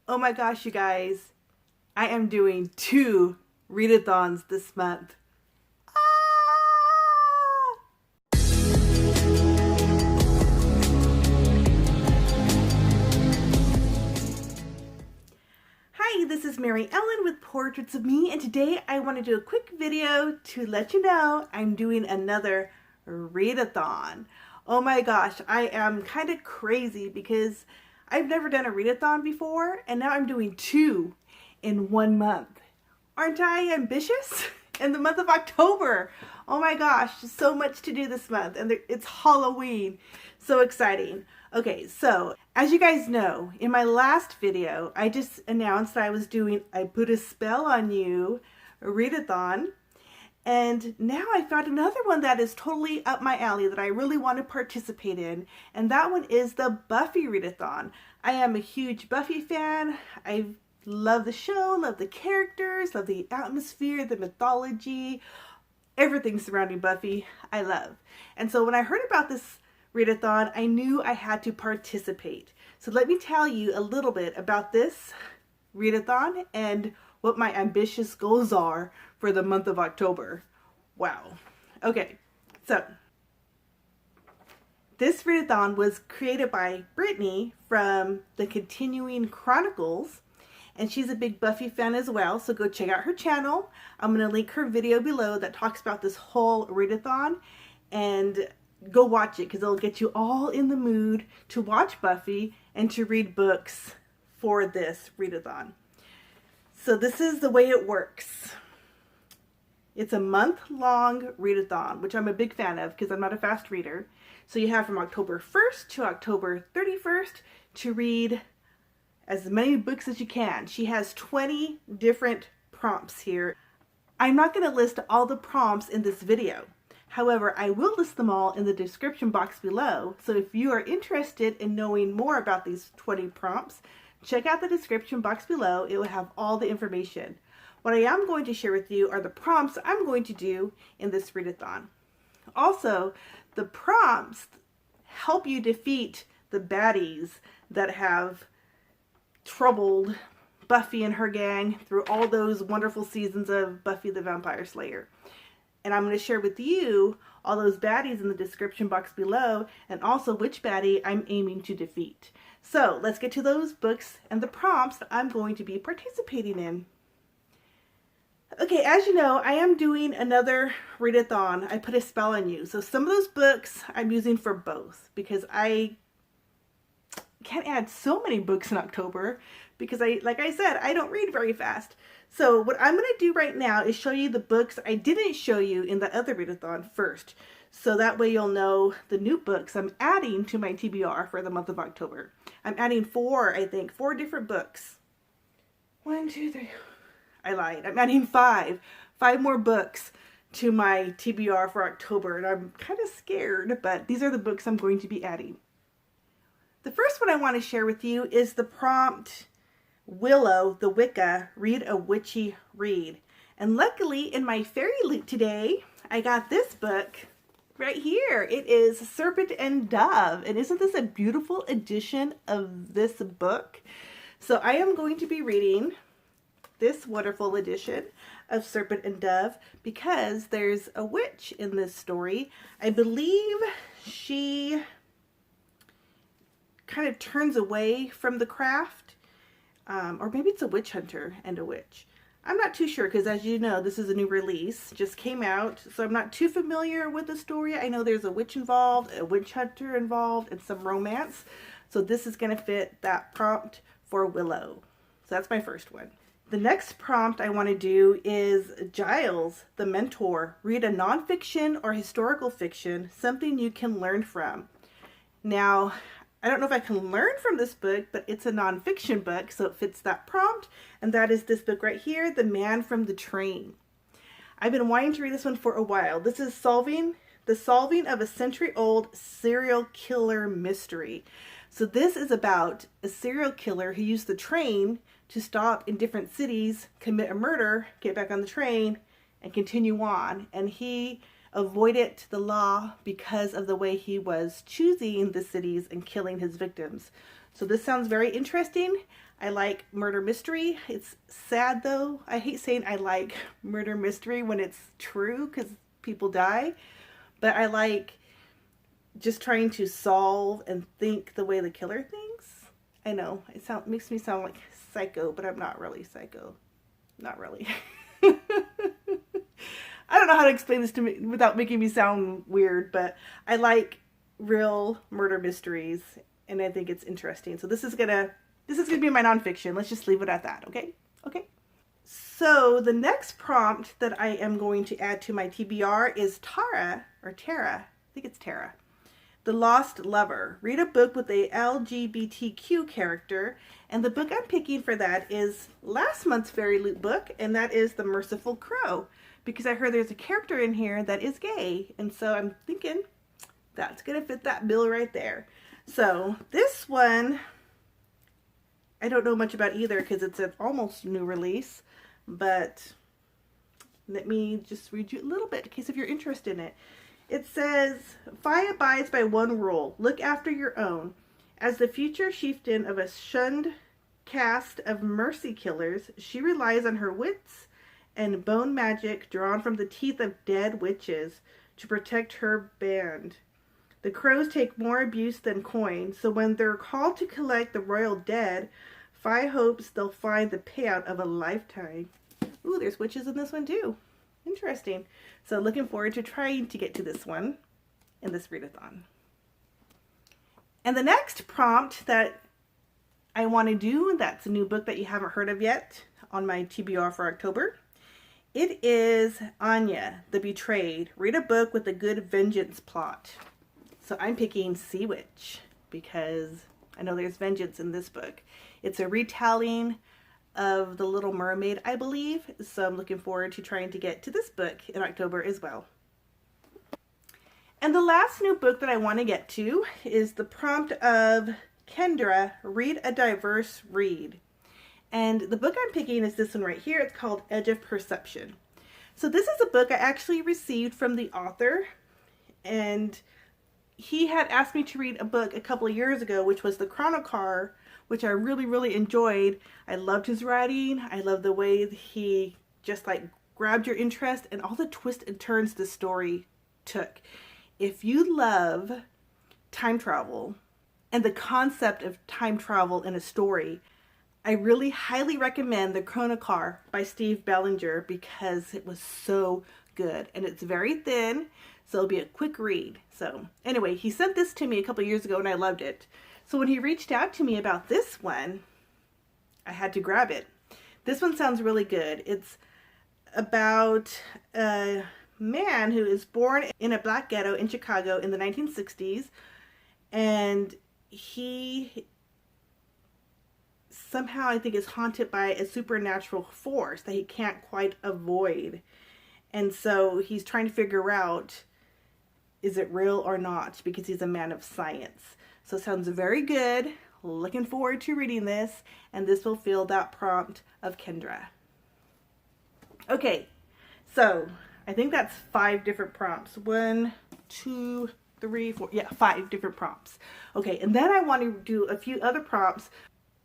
Oh my gosh, you guys. I am doing 2 readathons this month. Ah! Hi, this is Mary Ellen with Portraits of Me, and today I want to do a quick video to let you know I'm doing another readathon. Oh my gosh, I am kind of crazy because I've never done a readathon before, and now I'm doing 2 in 1 month. Aren't I ambitious? In the month of October. Oh my gosh, so much to do this month, and it's Halloween. So exciting. Okay, so as you guys know, in my last video, I just announced that I was doing I Put a Spell on You readathon. And now I found another one that is totally up my alley that I really want to participate in. And that one is the Buffy Read-A-Thon. I am a huge Buffy fan. I love the show, love the characters, love the atmosphere, the mythology, everything surrounding Buffy I love. And so when I heard about this readathon, I knew I had to participate. So let me tell you a little bit about this readathon and what my ambitious goals are for the month of October. Wow. Okay, so this readathon was created by Brittany from the continuing Chronicles, and she's a big Buffy fan as well, so go check out her channel. I'm going to link her video below that talks about this whole readathon, and go watch it because it'll get you all in the mood to watch Buffy and to read books for this readathon. So this is the way it works. It's a month-long readathon, which I'm a big fan of because I'm not a fast reader. So you have from October 1st to October 31st to read as many books as you can. She has 20 different prompts here. I'm not going to list all the prompts in this video. However, I will list them all in the description box below. So if you are interested in knowing more about these 20 prompts, check out the description box below. It will have all the information. What I am going to share with you are the prompts I'm going to do in this readathon. Also, the prompts help you defeat the baddies that have troubled Buffy and her gang through all those wonderful seasons of Buffy the Vampire Slayer. And I'm going to share with you all those baddies in the description box below, and also which baddie I'm aiming to defeat. So let's get to those books and the prompts that I'm going to be participating in. Okay, as you know, I am doing another readathon. I Put a Spell on You. So some of those books I'm using for both because I can't add so many books in October because like I said, I don't read very fast. So what I'm going to do right now is show you the books I didn't show you in the other readathon first. So that way you'll know the new books I'm adding to my TBR for the month of October. I'm adding 4 different books. 1, 2, 3. I lied. I'm adding 5 more books to my TBR for October, and I'm kind of scared, but these are the books I'm going to be adding. The first one I want to share with you is the prompt, Willow, the Wicca, read a witchy read. And luckily in my fairy loot today, I got this book right here. It is Serpent and Dove. And isn't this a beautiful edition of this book? So I am going to be reading this wonderful edition of Serpent and Dove because there's a witch in this story. I believe she kind of turns away from the craft. Or maybe it's a witch hunter and a witch. I'm not too sure because, as you know, this is a new release. Just came out, so I'm not too familiar with the story. I know there's a witch involved, a witch hunter involved, and some romance. So this is going to fit that prompt for Willow. So that's my first one. The next prompt I want to do is Giles, the mentor. Read a nonfiction or historical fiction, something you can learn from. Now, I don't know if I can learn from this book, but it's a nonfiction book, so it fits that prompt, and that is this book right here, The Man from the Train. I've been wanting to read this one for a while. This is the solving of a century-old serial killer mystery. So this is about a serial killer who used the train to stop in different cities, commit a murder, get back on the train, and continue on. And he avoided the law because of the way he was choosing the cities and killing his victims. So this sounds very interesting. I like murder mystery. It's sad though. I hate saying I like murder mystery when it's true because people die. But I like just trying to solve and think the way the killer thinks. I know, makes me sound like psycho, but I'm not really psycho. Not really. I don't know how to explain this to me without making me sound weird, but I like real murder mysteries, and I think it's interesting. So this is gonna be my nonfiction. Let's just leave it at that, okay? Okay. So the next prompt that I am going to add to my TBR is Tara, I think it's Tara, The Lost Lover. Read a book with a LGBTQ character, and the book I'm picking for that is last month's Fairy Loot book, and that is The Merciful Crow, because I heard there's a character in here that is gay, and so I'm thinking that's gonna fit that bill right there. So this one, I don't know much about either because it's an almost new release, but let me just read you a little bit in case if you're interested in it. It says, Fi abides by one rule: look after your own. As the future chieftain of a shunned caste of mercy killers, she relies on her wits and bone magic drawn from the teeth of dead witches to protect her band. The crows take more abuse than coin, so when they're called to collect the royal dead, Fi hopes they'll find the payout of a lifetime. Ooh, there's witches in this one too. Interesting. So looking forward to trying to get to this one in this readathon. And the next prompt that I want to do, that's a new book that you haven't heard of yet on my TBR for October. It is Anya, the Betrayed. Read a book with a good vengeance plot. So I'm picking Sea Witch because I know there's vengeance in this book. It's a retelling of The Little Mermaid, I believe. So I'm looking forward to trying to get to this book in October as well. And the last new book that I want to get to is the prompt of Kendra, Read a Diverse Read. And the book I'm picking is this one right here. It's called Edge of Perception. So this is a book I actually received from the author, and he had asked me to read a book a couple of years ago, which was the Chronicles, which I really, really enjoyed. I loved his writing. I love the way he just like grabbed your interest and all the twists and turns the story took. If you love time travel and the concept of time travel in a story, I really highly recommend the Chronicles by Steve Bellinger because it was so good. And it's very thin, so it'll be a quick read. So anyway, he sent this to me a couple years ago and I loved it. So when he reached out to me about this one, I had to grab it. This one sounds really good. It's about a man who is born in a black ghetto in Chicago in the 1960s, and he somehow, I think, is haunted by a supernatural force that he can't quite avoid. And so he's trying to figure out, is it real or not? Because he's a man of science. So it sounds very good. Looking forward to reading this. And this will fill that prompt of Kendra. Okay, so I think that's 5 different prompts. 1, 2, 3, 4. Yeah, 5 different prompts. Okay, and then I want to do a few other prompts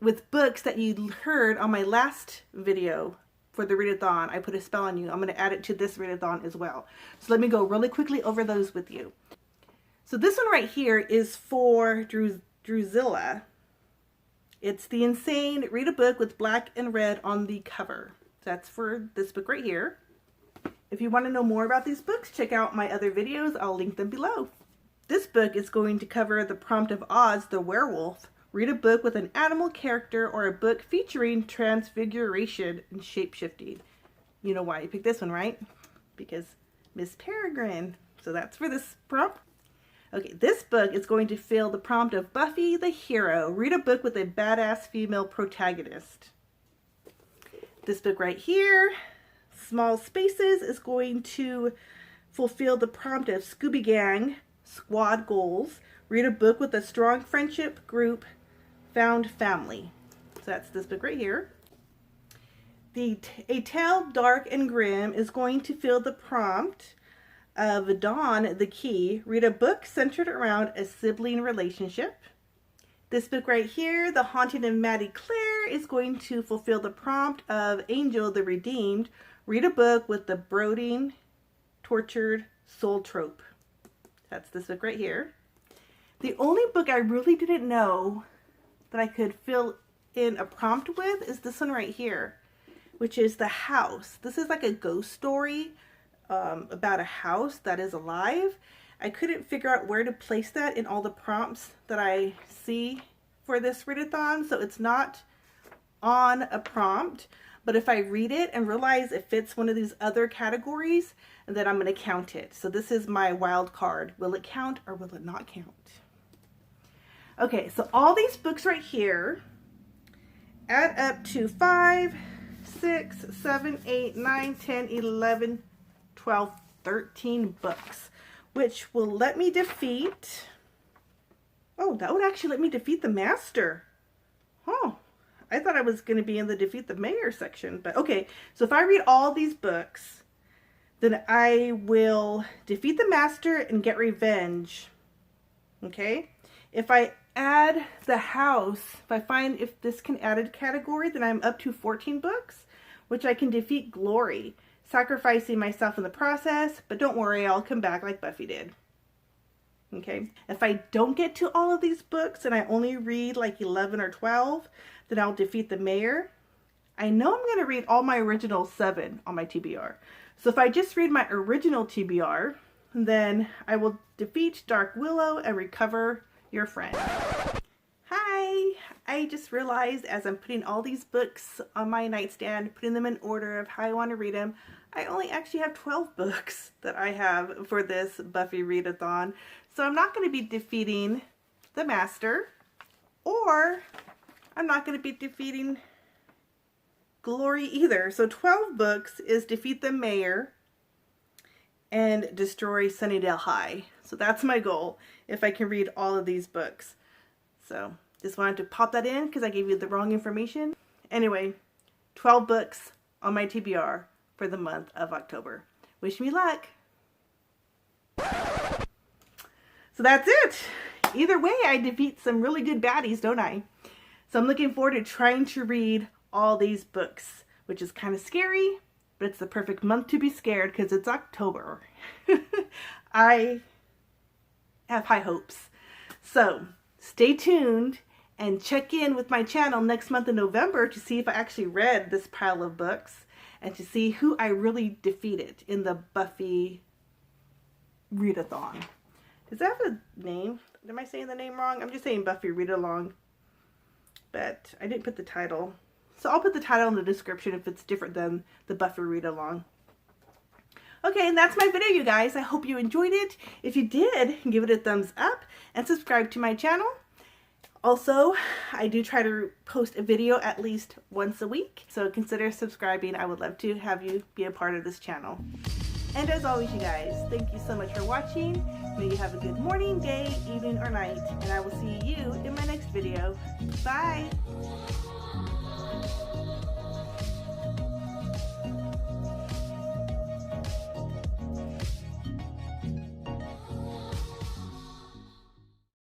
with books that you heard on my last video for the Readathon. I put a spell on you. I'm going to add it to this Readathon as well. So let me go really quickly over those with you. So this one right here is for Drusilla. It's The Insane Read a Book with Black and Red on the cover. That's for this book right here. If you want to know more about these books, check out my other videos. I'll link them below. This book is going to cover the prompt of Oz the Werewolf. Read a book with an animal character or a book featuring transfiguration and shapeshifting. You know why I picked this one, right? Because Miss Peregrine. So that's for this prompt. Okay, this book is going to fill the prompt of Buffy the Hero. Read a book with a badass female protagonist. This book right here, Small Spaces, is going to fulfill the prompt of Scooby Gang, Squad Goals. Read a book with a strong friendship group, found family. So that's this book right here. A Tale Dark and Grim is going to fill the prompt of Dawn the Key. Read a book centered around a sibling relationship. This book right here, The Haunting of Maddie Clare, is going to fulfill the prompt of Angel the Redeemed. Read a book with the brooding, tortured soul trope. That's this book right here. The only book I really didn't know that I could fill in a prompt with is this one right here, which is The House. This is like a ghost story about a house that is alive. I couldn't figure out where to place that in all the prompts that I see for this readathon, so it's not on a prompt, but if I read it and realize it fits one of these other categories, then I'm going to count it. So this is my wild card. Will it count or will it not count? Okay, so all these books right here add up to 5, 6, 7, 8, 9, 10, 11, 12, 13 books, which will let me defeat, oh, that would actually let me defeat the master. Oh, I thought I was going to be in the defeat the mayor section, but okay. So if I read all these books, then I will defeat the master and get revenge. Okay. If I add the house, if I find if this can add a category, then I'm up to 14 books, which I can defeat glory, sacrificing myself in the process, but don't worry, I'll come back like Buffy did. Okay, if I don't get to all of these books and I only read like 11 or 12, then I'll defeat the mayor. I know I'm going to read all my original 7 on my TBR. So if I just read my original TBR, then I will defeat Dark Willow and recover your friend. Hi! I just realized as I'm putting all these books on my nightstand, putting them in order of how I want to read them, I only actually have 12 books that I have for this Buffy Read-A-Thon. So I'm not going to be defeating the master, or I'm not going to be defeating glory either. So 12 books is defeat the mayor and destroy Sunnydale High. So that's my goal, if I can read all of these books. So just wanted to pop that in because I gave you the wrong information. Anyway, 12 books on my TBR for the month of October. Wish me luck. So that's it. Either way, I defeat some really good baddies, don't I? So I'm looking forward to trying to read all these books, which is kind of scary, but it's the perfect month to be scared because it's October. I have high hopes. So stay tuned and check in with my channel next month in November to see if I actually read this pile of books and to see who I really defeated in the Buffy Read-A-Thon. Does that have a name? Am I saying the name wrong? I'm just saying Buffy Read-Along, but I didn't put the title. So I'll put the title in the description if it's different than the Buffy Read-Along. Okay, and that's my video, you guys. I hope you enjoyed it. If you did, give it a thumbs up and subscribe to my channel. Also, I do try to post a video at least once a week, so consider subscribing. I would love to have you be a part of this channel. And as always, you guys, thank you so much for watching. May you have a good morning, day, evening, or night, and I will see you in my next video. Bye!